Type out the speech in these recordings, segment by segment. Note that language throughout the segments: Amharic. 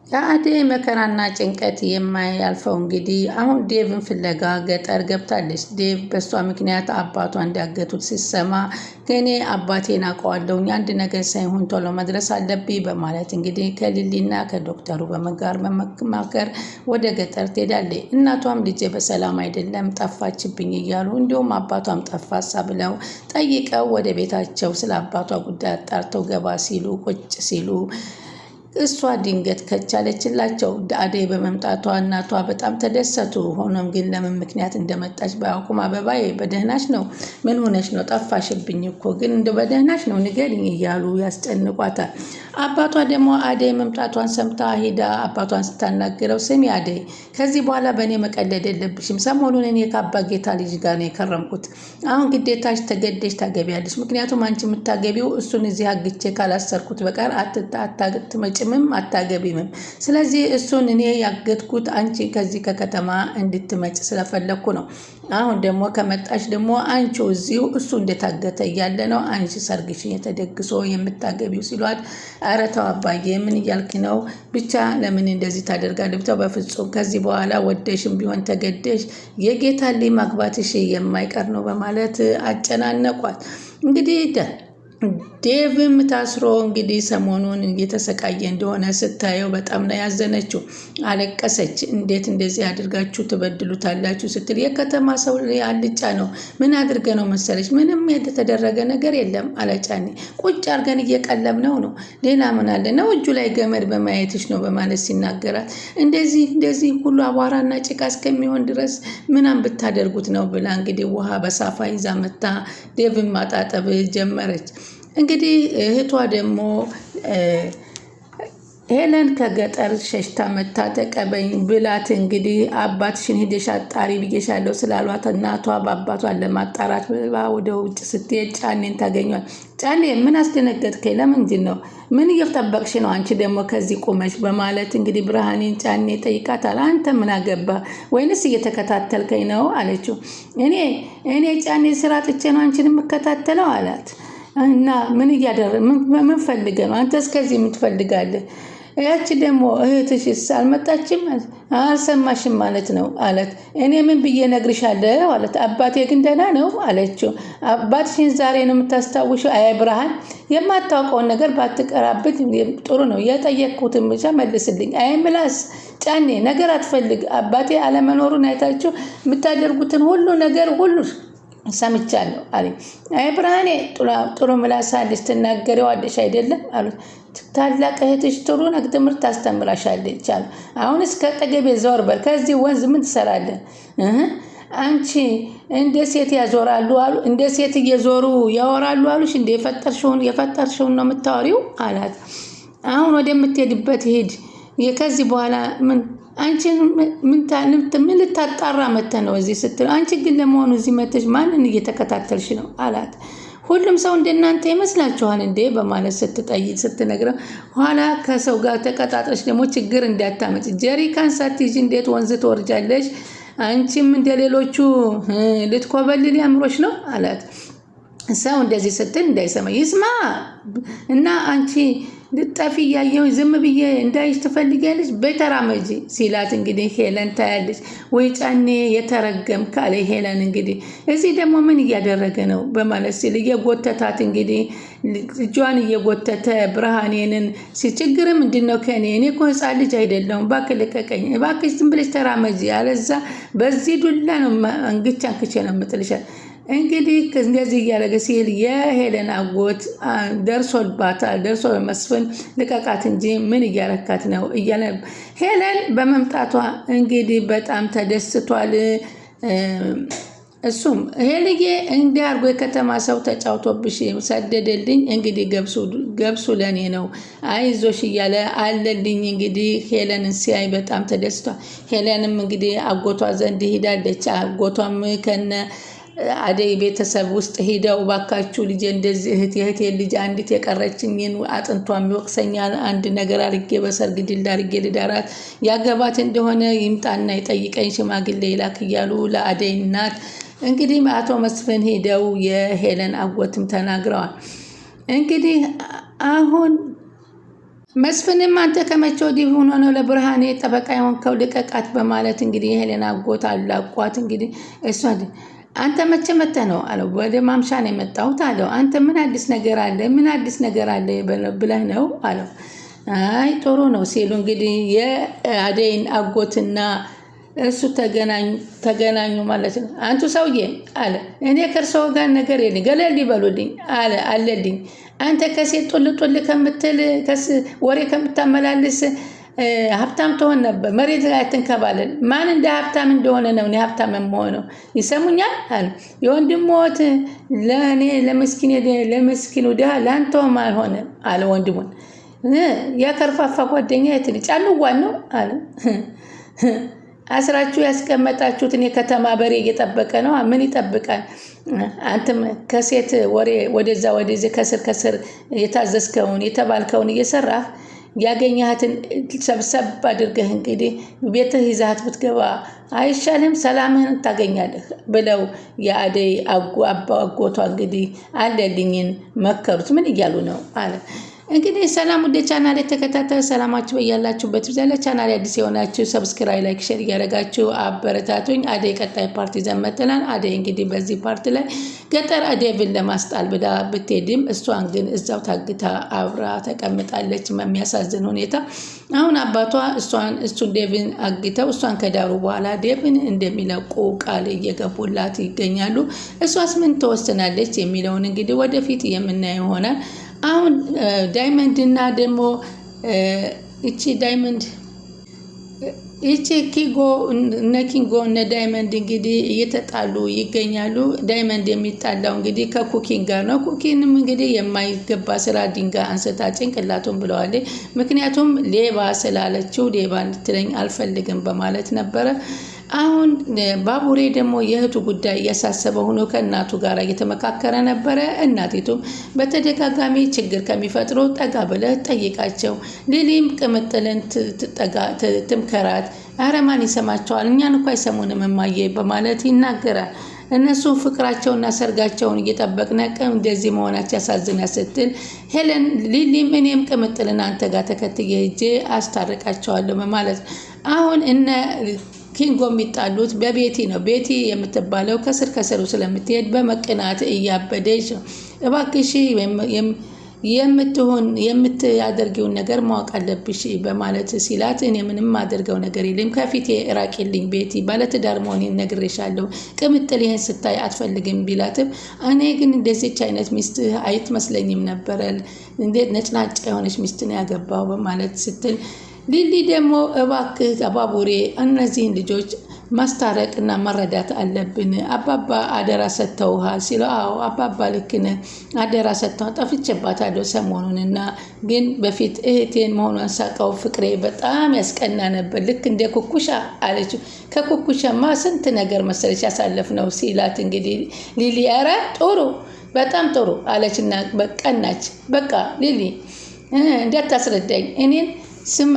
የአደይ መከራና ጭንቀት የማያልፈው እንግዲህ አሁን ዴቭን ፍለጋ ገጠር ገብታለች። ዴቭ በሷ ምክንያት አባቷ እንዳገቱት ሲሰማ እኔ አባቴን አውቀዋለሁ፣ አንድ ነገር ሳይሆን ቶሎ መድረስ አለብኝ በማለት እንግዲህ ከሊሊና ከዶክተሩ በመጋር በመማከር ወደ ገጠር ትሄዳለች። እናቷም ልጄ በሰላም አይደለም ጠፋችብኝ እያሉ እንዲሁም አባቷም ጠፋሳ ብለው ጠይቀው ወደ ቤታቸው ስለ አባቷ ጉዳይ አጣርተው ገባ ሲሉ ቁጭ ሲሉ እሷ ድንገት ከቻለችላቸው አደይ በመምጣቷ እናቷ በጣም ተደሰቱ። ሆኖም ግን ለምን ምክንያት እንደመጣች ባያውቁም አበባዬ በደህናሽ ነው? ምን ሆነሽ ነው? ጠፋሽብኝ እኮ ግን እንደ በደህናሽ ነው ንገሪኝ እያሉ ያስጨንቋታል። አባቷ ደግሞ አደይ መምጣቷን ሰምታ ሄዳ አባቷን ስታናግረው ስሚ አደይ፣ ከዚህ በኋላ በእኔ መቀለድ የለብሽም። ሰሞኑን እኔ ከአባ ጌታ ልጅ ጋር ነው የከረምኩት። አሁን ግዴታሽ ተገደሽ ታገቢያለሽ። ምክንያቱም አንቺ የምታገቢው እሱን እዚህ አግቼ ካላሰርኩት በቀር አትመጭምም አታገቢምም። ስለዚህ እሱን እኔ ያገድኩት አንቺ ከዚህ ከከተማ እንድትመጭ ስለፈለግኩ ነው። አሁን ደግሞ ከመጣሽ ደግሞ አንቺ እዚሁ እሱ እንደታገተ እያለ ነው አንቺ ሰርግሽን የተደግሶ የምታገቢው ሲሏት፣ ኧረ ተው አባዬ ምን እያልክ ነው? ብቻ ለምን እንደዚህ ታደርጋለህ? ብቻ በፍጹም ከዚህ በኋላ ወደሽም ቢሆን ተገደሽ የጌታ ልጅ ማግባትሽ የማይቀር ነው በማለት አጨናነቋት። እንግዲህ ዴቭም ታስሮ እንግዲህ ሰሞኑን እየተሰቃየ እንደሆነ ስታየው በጣም ነው ያዘነችው። አለቀሰች። እንዴት እንደዚህ አድርጋችሁ ትበድሉታላችሁ ስትል የከተማ ሰው አልጫ ነው። ምን አድርገ ነው መሰለች? ምንም የተደረገ ነገር የለም አለጫኔ። ቁጭ አድርገን እየቀለብነው ነው። ሌላ ምን አለ ነው? እጁ ላይ ገመድ በማየትሽ ነው በማለት ሲናገራት፣ እንደዚህ ሁሉ አቧራና ጭቃ እስከሚሆን ድረስ ምናምን ብታደርጉት ነው ብላ እንግዲህ ውሃ በሳፋ ይዛ መታ ዴቭን ማጣጠብ ጀመረች። እንግዲህ እህቷ ደግሞ ሄለን ከገጠር ሸሽታ መታ ተቀበኝ ብላት እንግዲህ አባትሽን ሄደሽ አጣሪ ብዬሻለሁ ስላሏት እናቷ በአባቷን ለማጣራት ወደ ውጭ ስትሄድ ጫኔን ታገኟል። ጫኔ ምን አስደነገጥከኝ? ለምንድን ነው? ምን እየጠበቅሽ ነው አንቺ ደግሞ ከዚህ ቁመሽ? በማለት እንግዲህ ብርሃኔን ጫኔ ጠይቃታል። አንተ ምን አገባ? ወይንስ እየተከታተልከኝ ነው አለችው። እኔ ጫኔ ስራ ጥቼ ነው አንቺን የምከታተለው አላት። እና ምን ምን ፈልገህ ነው አንተ? እስከዚህ የምትፈልጋለህ? ያቺ ደግሞ እህትሽስ አልመጣችም? አልሰማሽም ማለት ነው አለት። እኔ ምን ብዬ ነግርሻለሁ አለት። አባቴ ግን ደህና ነው አለችው። አባትሽን ዛሬ ነው የምታስታውሽው? አይ ብርሃን፣ የማታውቀውን ነገር ባትቀራብት ጥሩ ነው። የጠየቅኩትን ብቻ መልስልኝ። አይ ምላስ ጫኔ ነገር አትፈልግ። አባቴ አለመኖሩን አይታችሁ የምታደርጉትን ሁሉ ነገር ሁሉ ሰምቻለሁ አለ። አይ ብርሃኔ ጥሩ ምላስ አለሽ፣ ትናገሪዋለሽ አይደለም አሉት። ታላቅ እህትሽ ጥሩ ነገር ትምህርት ታስተምራሻለች አሉ። አሁንስ ከጠገቤ ዘወር በል። ከዚህ ወንዝ ምን ትሰራለህ? አንቺ እንደ ሴት ያዞራሉ አሉ። እንደ ሴት እየዞሩ ያወራሉ አሉሽ። እንደ የፈጠርሽውን ነው የምታወሪው አላት። አሁን ወደምትሄድበት ሂድ። ከዚህ በኋላ አንቺን ምን ልታጣራ መተህ ነው እዚህ ስትል፣ አንቺ ግን ለመሆኑ እዚህ መተሽ ማንን እየተከታተልሽ ነው አላት። ሁሉም ሰው እንደናንተ ይመስላችኋል እንዴ? በማለት ስትነግረው፣ ኋላ ከሰው ጋር ተቀጣጥረሽ ደግሞ ችግር እንዳታመጭ፣ ጀሪካን ሳትይዥ እንዴት ወንዝ ትወርጃለሽ? አንቺም እንደሌሎቹ ልትኮበልል ያምሮሽ ነው አላት። ሰው እንደዚህ ስትል እንዳይሰማ ይስማ እና አንቺ ልጠፊ እያየሁኝ ዝም ብዬ እንዳይሽ ትፈልጊያለሽ? በተራመጂ ሲላት እንግዲህ ሄለን ታያለች። ወይ ጫኔ የተረገም ካለ ሄለን እንግዲህ እዚህ ደግሞ ምን እያደረገ ነው በማለት ሲል እየጎተታት እንግዲህ እጇን እየጎተተ ብርሃኔንን ችግር ምንድን ነው ከኔ? እኔ እኮ ህፃን ልጅ አይደለሁም፣ እባክህ ልቀቀኝ፣ እባክሽ ዝም ብለሽ ተራመጂ፣ አለዛ በዚህ ዱላ ነው እንግቻ እንክቼ ነው የምጥልሻል። እንግዲህ እንደዚህ እያደረገ ሲል የሄለን አጎት ደርሶባታል። ደርሶ በመስፍን ልቀቃት እንጂ ምን እያረካት ነው እያለ ሄለን በመምጣቷ እንግዲህ በጣም ተደስቷል። እሱም ሄልዬ እንዲህ አድርጎ የከተማ ሰው ተጫውቶብሽ ሰደደልኝ፣ እንግዲህ ገብሱ ለኔ ነው አይዞሽ እያለ አለልኝ። እንግዲህ ሄለንን ሲያይ በጣም ተደስቷል። ሄለንም እንግዲህ አጎቷ ዘንድ ሄዳለች። አጎቷም ከነ አደይ ቤተሰብ ውስጥ ሄደው ባካችሁ ልጄ እንደዚህ የእህቴ ልጅ አንዲት የቀረችኝን አጥንቷም ይወቅሰኛል፣ አንድ ነገር አድርጌ በሰርግ ድል አድርጌ ልዳራት፣ ያገባት እንደሆነ ይምጣና ይጠይቀኝ፣ ሽማግሌ ይላክ እያሉ ለአደይ እናት እንግዲህ አቶ መስፍን ሄደው የሄለን አጎትም ተናግረዋል። እንግዲህ አሁን መስፍንም አንተ ከመቼ ወዲህ ሆኖ ነው ለብርሃኔ ጠበቃ የሆንከው? ልቀቃት በማለት እንግዲህ የሄለን አጎት አላቋት። እንግዲህ እሷ አንተ መቼ መጥተህ ነው አለው። ወደ ማምሻ ነው የመጣሁት አለው። አንተ ምን አዲስ ነገር አለ? ምን አዲስ ነገር አለ ብለህ ነው አለው። አይ ጥሩ ነው ሲሉ እንግዲህ የአደይን አጎትና እሱ ተገናኙ ማለት ነው። አንቱ ሰውዬ አለ፣ እኔ ከእርስዎ ጋር ነገር የለኝ ገለል ይበሉልኝ አለልኝ። አንተ ከሴት ጡል ጡል ከምትል ወሬ ከምታመላልስ ሀብታም ትሆን ነበር። መሬት ላይ አትንከባለል። ማን እንደ ሀብታም እንደሆነ ነው እኔ ሀብታም የምሆነው። ይሰሙኛል አለ። የወንድሞት ለእኔ ለምስኪኑ ድሃ ለአንተውም አልሆነም አለ ወንድሙን። የከርፋፋ ጓደኛ የትል ጫንዋን ነው አለ። አስራችሁ ያስቀመጣችሁት እኔ ከተማ በሬ እየጠበቀ ነው። ምን ይጠብቃል? አንተም ከሴት ወሬ ወደዛ ወደዚህ ከስር የታዘዝከውን የተባልከውን እየሰራህ ያገኘሃትን ሰብሰብ አድርገህ እንግዲህ ቤትህ ይዛሃት ብትገባ አይሻልም? ሰላምህን ታገኛለህ ብለው የአደይ አጎቷ እንግዲህ አለልኝን መከሩት። ምን እያሉ ነው አለ። እንግዲህ ሰላም ወደ ቻናል የተከታተለ ሰላማችሁ በያላችሁበት ይብዛል። ቻናል አዲስ የሆናችሁ ሰብስክራይብ፣ ላይክ፣ ሼር እያደረጋችሁ አበረታቱኝ። አደይ ቀጣይ ፓርቲ ዘመተናል። አደይ እንግዲህ በዚህ ፓርቲ ላይ ገጠር ዴቭን ለማስጣል ብላ ብትሄድም እሷን ግን እዛው ታግታ አብራ ተቀምጣለች። የሚያሳዝን ሁኔታ አሁን አባቷ እሱን ዴቭን አግተው እሷን ከዳሩ በኋላ ዴቭን እንደሚለቁ ቃል እየገቡላት ይገኛሉ። እሷስ ምን ትወስናለች የሚለውን እንግዲህ ወደፊት የምናየው ይሆናል። አሁን ዳይመንድ እና ደግሞ ይቺ ኪንጎ እነ ዳይመንድ እንግዲህ እየተጣሉ ይገኛሉ። ዳይመንድ የሚጣላው እንግዲህ ከኩኪን ጋር ነው። ኩኪንም እንግዲህ የማይገባ ስራ ድንጋይ አንስታ ጭንቅላቱን ብለዋለች። ምክንያቱም ሌባ ስላለችው ሌባ እንድትለኝ አልፈልግም በማለት ነበረ። አሁን ባቡሬ ደግሞ የእህቱ ጉዳይ እያሳሰበ ሆኖ ከእናቱ ጋር እየተመካከረ ነበረ። እናቲቱም በተደጋጋሚ ችግር ከሚፈጥሩ ጠጋ ብለህ ጠይቃቸው፣ ሊሊም ቅምጥልን ትምከራት። ኧረ ማን ይሰማቸዋል? እኛን እኮ አይሰሙንም እማዬ በማለት ይናገራል። እነሱ ፍቅራቸውና ሰርጋቸውን እየጠበቅን እንደዚህ መሆናቸው ያሳዝናል ስትል ሄለን ሊሊም እኔም ቅምጥልን አንተ ጋር ተከትዬ ሄጄ አስታርቃቸዋለሁ በማለት አሁን እነ ኪንጎ የሚጣሉት በቤቲ ነው። ቤቲ የምትባለው ከስሩ ስለምትሄድ በመቅናት እያበደች ነው። እባክሽ የምታደርጊውን ነገር ማወቅ አለብሽ በማለት ሲላት እኔ ምንም ማደርገው ነገር የለም ከፊቴ ራቂልኝ ቤቲ፣ ባለትዳር መሆኔን ነግሬሻለሁ። ቅምጥል ይሄን ስታይ አትፈልግም ቢላትም እኔ ግን እንደዚች አይነት ሚስት አይትመስለኝም ነበረ። እንዴት ነጭናጫ የሆነች ሚስት ነው ያገባው በማለት ስትል ሊሊ ደግሞ እባክህ ባቡሬ እነዚህን ልጆች ማስታረቅና መረዳት አለብን። አባባ አደራ ሰጥተውሃል ሲለው አዎ አባባ ልክ ነህ፣ አደራ ሰጥተው ጠፍቼባታለሁ ሰሞኑንና ግን በፊት እህቴን መሆኗን ሳውቀው ፍቅሬ በጣም ያስቀና ነበር፣ ልክ እንደ ኩኩሻ አለችው። ከኩኩሻማ ስንት ነገር መሰለች ያሳለፍነው ሲላት እንግዲህ ሊሊ ኧረ ጥሩ በጣም ጥሩ አለችና በቀናች። በቃ ሊሊ እንዳታስረዳኝ እኔን ስማ፣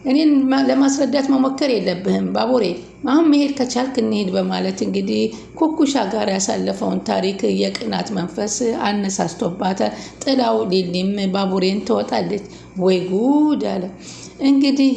እኔን ለማስረዳት መሞከር የለብህም ባቡሬ፣ አሁን መሄድ ከቻልክ እንሄድ በማለት እንግዲህ ኩኩሻ ጋር ያሳለፈውን ታሪክ የቅናት መንፈስ አነሳስቶባታል። ጥላው ሊሊም ባቡሬን ትወጣለች። ወይ ጉድ አለ እንግዲህ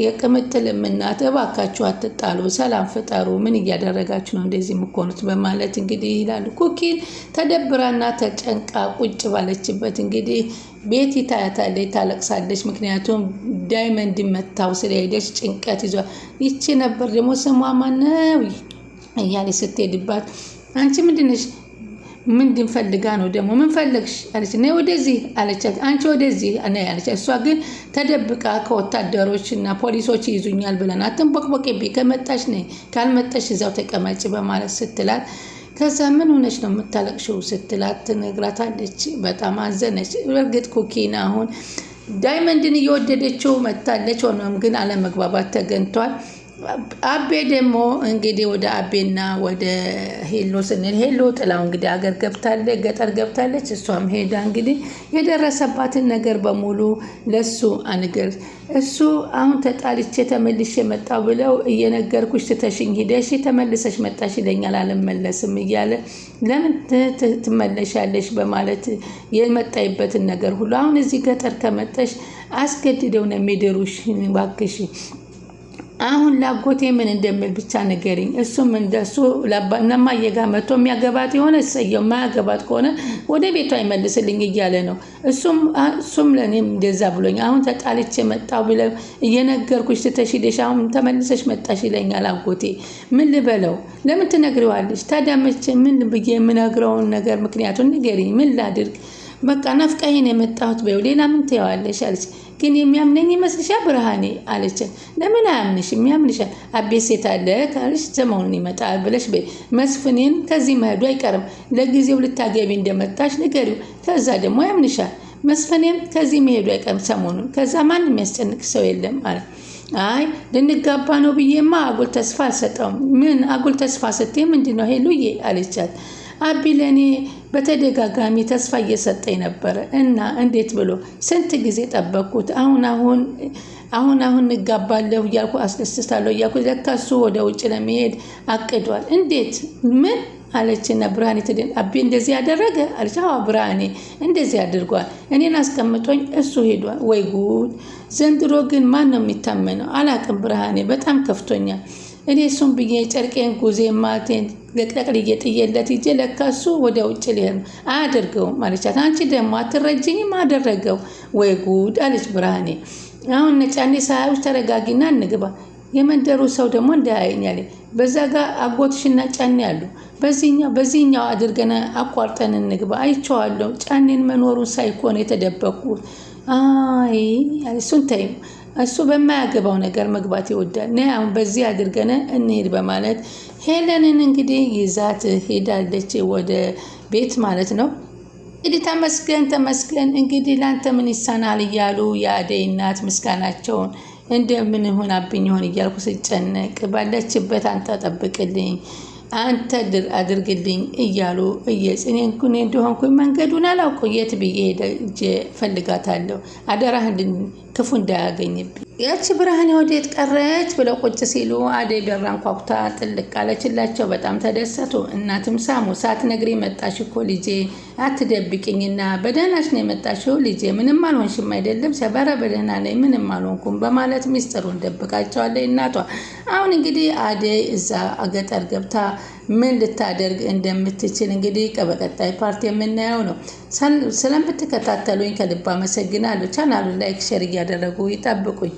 የቅምጥልም እናት እባካችሁ አትጣሉ፣ ሰላም ፍጠሩ፣ ምን እያደረጋችሁ ነው እንደዚህ የምትሆኑት በማለት እንግዲህ ይላሉ። ኩኪን ተደብራና ተጨንቃ ቁጭ ባለችበት እንግዲህ ቤቲ ታያታለች፣ ታለቅሳለች። ምክንያቱም ዳይመንድ መታው ስለሄደች ጭንቀት ይዟል። ይቺ ነበር ደግሞ ስሟ ማነው እያለች ስትሄድባት አንቺ ምንድነሽ? ምንድን ፈልጋ ነው ደግሞ? ምን ፈለግሽ አለች። ነይ ወደዚህ አለቻት። አንቺ ወደዚህ ነይ አለች። እሷ ግን ተደብቃ ከወታደሮች እና ፖሊሶች ይዙኛል ብለን አትንቦቅቦቅብኝ፣ ከመጣሽ ነይ፣ ካልመጣሽ እዛው ተቀመጭ በማለት ስትላት ከዛ ምን ሆነች ነው የምታለቅሽው ስትላት ትነግራታለች። በጣም አዘነች። በእርግጥ ኩኪን አሁን ዳይመንድን እየወደደችው መታለች። ሆኖም ግን አለመግባባት ተገኝቷል። አቤ ደግሞ እንግዲህ ወደ አቤና ወደ ሄሎ ስንል ሄሎ ጥላው እንግዲህ አገር ገብታለች፣ ገጠር ገብታለች። እሷም ሄዳ እንግዲህ የደረሰባትን ነገር በሙሉ ለሱ አንገር እሱ አሁን ተጣልቼ ተመልሼ መጣሁ ብለው እየነገርኩሽ ትተሽኝ ሂደሽ ተመልሰሽ መጣሽ ይለኛል፣ አልመለስም እያለ ለምን ትመለሻለሽ በማለት የመጣይበትን ነገር ሁሉ አሁን እዚህ ገጠር ከመጣሽ አስገድደው ነው የሚድሩሽ። እባክሽ አሁን ላጎቴ ምን እንደምል ብቻ ንገሪኝ። እሱም እንደሱ ለማየ ጋር መጥቶ የሚያገባት የሆነ እሰየው፣ የማያገባት ከሆነ ወደ ቤቷ ይመልስልኝ እያለ ነው። እሱም ለእኔም እንደዛ ብሎኝ አሁን ተጣልቼ መጣሁ ብለው እየነገርኩሽ ትተሽ ሄደሽ አሁን ተመልሰሽ መጣሽ ይለኛል አጎቴ። ምን ልበለው? ለምን ትነግሪዋለሽ ታዲያ? መቼ ምን ብዬ የምነግረውን ነገር ምክንያቱን ንገሪኝ። ምን ላድርግ? በቃ ናፍቃዬን የመጣሁት በይው፣ ሌላ ምን ትይዋለሽ አለች። ግን የሚያምነኝ ይመስልሻል ብርሃኔ አለችን። ለምን አያምንሽም? ያምንሻል። አቤት ሴት አለ ካልሽ ሰሞኑን ይመጣል ብለሽ በይ። መስፍኔን ከዚህ መሄዱ አይቀርም። ለጊዜው ልታገቢ እንደመጣሽ ንገሪው፣ ከዛ ደግሞ ያምንሻል። መስፍኔም ከዚህ መሄዱ አይቀርም ሰሞኑን፣ ከዛ ማንም የሚያስጨንቅ ሰው የለም አለ። አይ ልንጋባ ነው ብዬማ አጉል ተስፋ አልሰጠውም። ምን አጉል ተስፋ ስትይ ምንድን ነው ሄሉዬ አለቻት። አቢ ለእኔ በተደጋጋሚ ተስፋ እየሰጠኝ ነበረ እና እንዴት ብሎ ስንት ጊዜ ጠበቅኩት። አሁን እንጋባለሁ እያልኩ አስደስታለሁ እያልኩ ለካ እሱ ወደ ውጭ ለመሄድ አቅዷል። እንዴት? ምን አለችና ብርሃኔ ትድን። አቢ እንደዚህ ያደረገ አለች። አዎ ብርሃኔ እንደዚህ አድርጓል። እኔን አስቀምጦኝ እሱ ሄዷል። ወይ ጉድ! ዘንድሮ ግን ማን ነው የሚታመነው? አላቅም ብርሃኔ፣ በጣም ከፍቶኛል። እኔ እሱም ብዬ ጨርቄን ጉዜ ማቴን ለቅለቅልዬ ጥዬለት ሂጄ ለካ እሱ ወደ ውጭ ሊሄድ ነው። አያደርገውም አለቻት። አንቺ ደግሞ አትረጅኝም? አደረገው። ወይ ጉድ አለች ብርሃኔ። አሁን ነጫኔ ሳያዩሽ ተረጋጊና እንግባ። የመንደሩ ሰው ደግሞ እንዳያየኛል። በዛ ጋር አጎትሽና ጫኔ አሉ። በዚህኛው አድርገን አቋርጠን እንግባ። አይቼዋለሁ። ጫኔን መኖሩን ሳይኮን የተደበቁት። አይ እሱን ተይው፣ እሱ በማያገባው ነገር መግባት ይወዳል። ነ አሁን በዚህ አድርገን እንሄድ በማለት ሄለንን እንግዲህ ይዛት ሄዳለች ወደ ቤት ማለት ነው። እንግዲህ ተመስገን እንግዲህ ላንተ ምን ይሳናል እያሉ የአደይ እናት ምስጋናቸውን እንደምን ሆናብኝ ይሆን እያልኩ ስጨነቅ ባለችበት አንተ ጠብቅልኝ፣ አንተ አድርግልኝ እያሉ እየጽኔን ኩኔ እንደሆንኩኝ መንገዱን አላውቀው የት ብዬ ሄጄ ፈልጋታለሁ። አደራህን ክፉ እንዳያገኝብኝ። ያቺ ብርሃኔ ወዴት ቀረች ብለው ቁጭ ሲሉ አደይ በራን ኳኩታ ጥልቅ አለችላቸው። በጣም ተደሰቱ። እናትም ሳሙ። ሳትነግሪ መጣሽ እኮ ልጄ፣ አትደብቅኝና በደህናሽ ነው የመጣሽው ልጄ፣ ምንም አልሆንሽም አይደለም? ሰበረ በደህና ነኝ፣ ምንም አልሆንኩም በማለት ሚስጥሩን ደብቃቸዋለች እናቷ። አሁን እንግዲህ አደይ እዛ ገጠር ገብታ ምን ልታደርግ እንደምትችል እንግዲህ በቀጣይ ፓርቲ የምናየው ነው። ስለምትከታተሉኝ ከልብ አመሰግናለሁ። ቻናሉን ላይክ፣ ሼር እያደረጉ ይጠብቁኝ።